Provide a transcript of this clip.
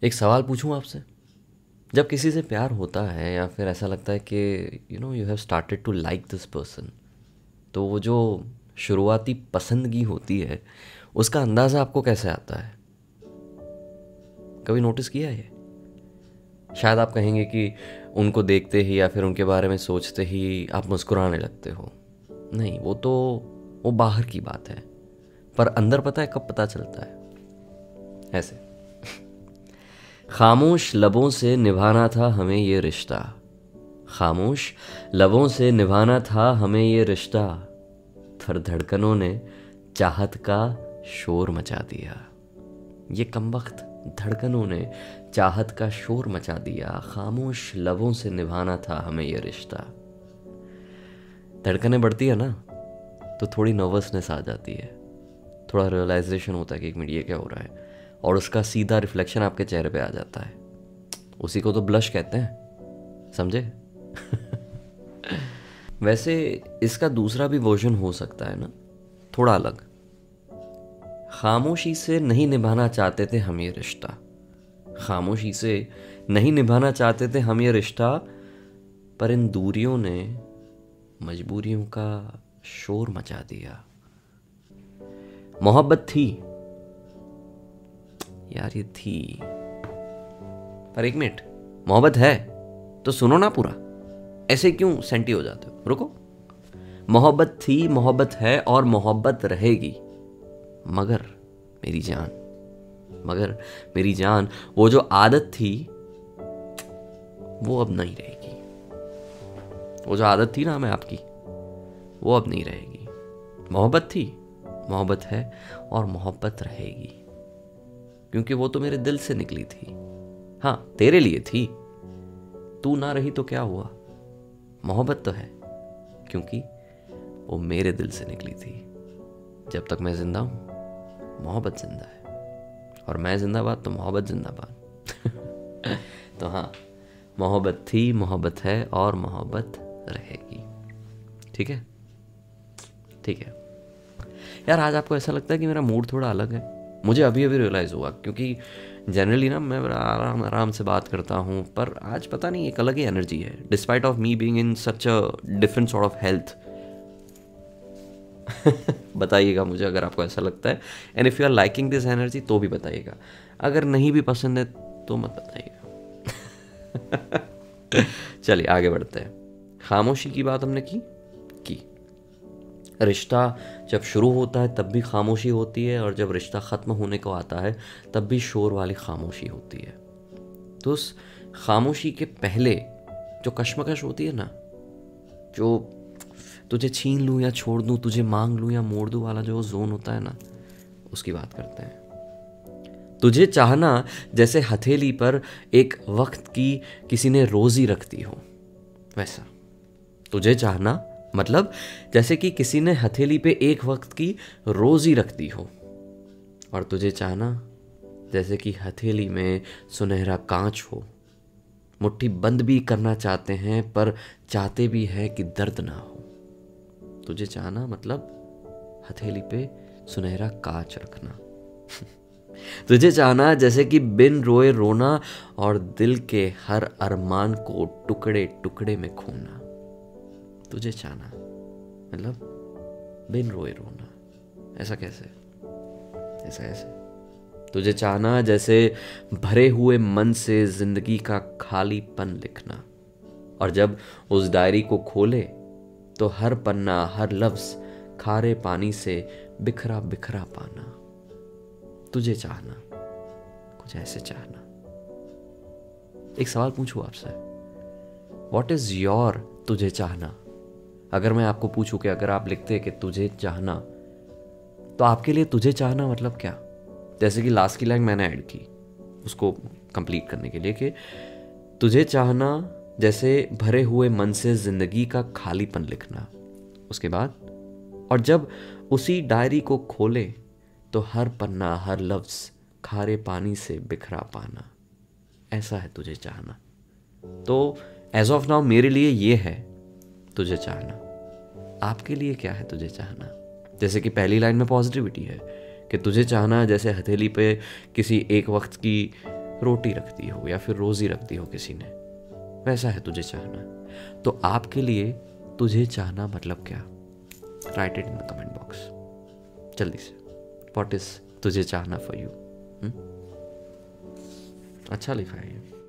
एक सवाल पूछूं आपसे। जब किसी से प्यार होता है या फिर ऐसा लगता है कि you have started to like this person, तो वो जो शुरुआती पसंदगी होती है उसका अंदाज़ा आपको कैसे आता है? कभी नोटिस किया है ये? शायद आप कहेंगे कि उनको देखते ही या फिर उनके बारे में सोचते ही आप मुस्कुराने लगते हो। नहीं, वो बाहर की बात है, पर अंदर पता है कब पता चलता है? ऐसे। खामोश लबों से निभाना था हमें ये रिश्ता, खामोश लबों से निभाना था हमें ये रिश्ता, पर धड़कनों ने चाहत का शोर मचा दिया। ये कमबख्त धड़कनों ने चाहत का शोर मचा दिया, खामोश लबों से निभाना था हमें ये रिश्ता। धड़कनें बढ़ती है ना, तो थोड़ी नर्वसनेस आ जाती है, थोड़ा रियलाइजेशन होता है कि एक मिनट ये क्या हो रहा है, और उसका सीधा रिफ्लेक्शन आपके चेहरे पे आ जाता है। उसी को तो ब्लश कहते हैं, समझे? वैसे इसका दूसरा भी वर्जन हो सकता है ना, थोड़ा अलग। खामोशी से नहीं निभाना चाहते थे हम ये रिश्ता, खामोशी से नहीं निभाना चाहते थे हम ये रिश्ता, पर इन दूरियों ने मजबूरियों का शोर मचा दिया। मोहब्बत थी यार, ये थी, पर एक मिनट, मोहब्बत है तो सुनो ना पूरा, ऐसे क्यों सेंटी हो जाते हो? रुको। मोहब्बत थी, मोहब्बत है और मोहब्बत रहेगी, मगर मेरी जान, मगर मेरी जान, वो जो आदत थी वो अब नहीं रहेगी। वो जो आदत थी ना मैं आपकी, वो अब नहीं रहेगी। मोहब्बत थी, मोहब्बत है और मोहब्बत रहेगी, क्योंकि वो तो मेरे दिल से निकली थी। हाँ, तेरे लिए थी, तू ना रही तो क्या हुआ, मोहब्बत तो है, क्योंकि वो मेरे दिल से निकली थी। जब तक मैं जिंदा हूं मोहब्बत जिंदा है, और मैं जिंदाबाद तो मोहब्बत जिंदाबाद। तो हाँ, मोहब्बत थी, मोहब्बत है और मोहब्बत रहेगी। ठीक है, ठीक है यार। आज आपको ऐसा लगता है कि मेरा मूड थोड़ा अलग है, मुझे अभी अभी रियलाइज़ हुआ, क्योंकि जनरली ना मैं बड़ा आराम आराम से बात करता हूँ, पर आज पता नहीं एक अलग ही एनर्जी है, despite of me being in such a different sort of health. बताइएगा मुझे अगर आपको ऐसा लगता है, and if you are liking this energy तो भी बताइएगा, अगर नहीं भी पसंद है तो मत बताइएगा। चलिए आगे बढ़ते हैं। खामोशी की बात हमने की। रिश्ता जब शुरू होता है तब भी खामोशी होती है, और जब रिश्ता ख़त्म होने को आता है तब भी शोर वाली खामोशी होती है। तो उस खामोशी के पहले जो कश्मकश होती है ना, जो तुझे छीन लूँ या छोड़ दूँ, तुझे मांग लूँ या मोड़ दूँ वाला जो जोन होता है ना, उसकी बात करते हैं। तुझे चाहना जैसे हथेली पर एक वक्त की किसी ने रोज़ी रख दी हो, वैसा। तुझे चाहना मतलब जैसे कि किसी ने हथेली पे एक वक्त की रोज़ी रख दी हो, और तुझे चाहना जैसे कि हथेली में सुनहरा कांच हो। मुट्ठी बंद भी करना चाहते हैं, पर चाहते भी हैं कि दर्द ना हो। तुझे चाहना मतलब हथेली पे सुनहरा कांच रखना। तुझे चाहना जैसे कि बिन रोए रोना, और दिल के हर अरमान को टुकड़े टुकड़े में खोना। तुझे चाहना मतलब बिन रोए रोना। ऐसा कैसे? ऐसा ऐसे। तुझे चाहना जैसे भरे हुए मन से जिंदगी का खालीपन लिखना, और जब उस डायरी को खोले तो हर पन्ना हर लफ्ज खारे पानी से बिखरा बिखरा पाना। तुझे चाहना, कुछ ऐसे चाहना। एक सवाल पूछूं आपसे, व्हाट इज योर तुझे चाहना? अगर मैं आपको पूछूं कि अगर आप लिखते कि तुझे चाहना, तो आपके लिए तुझे चाहना मतलब क्या? जैसे कि लास्ट की लाइन मैंने ऐड की उसको कंप्लीट करने के लिए, कि तुझे चाहना जैसे भरे हुए मन से जिंदगी का खालीपन लिखना। उसके बाद, और जब उसी डायरी को खोले तो हर पन्ना हर लफ्ज खारे पानी से बिखरा पाना। ऐसा है तुझे चाहना। तो एज ऑफ नाउ मेरे लिए ये है तुझे चाहना। आपके लिए क्या है तुझे चाहना? जैसे कि पहली लाइन में पॉजिटिविटी है कि तुझे चाहना जैसे हथेली पे किसी एक वक्त की रोटी रख दी हो या फिर रोज़ी रख दी हो किसी ने, वैसा है तुझे चाहना। तो आपके लिए तुझे चाहना मतलब क्या? Right it in the comment box जल्दी से। व्हाट इज तुझे चाहना फॉर यू? अच्छा लिखा है ये।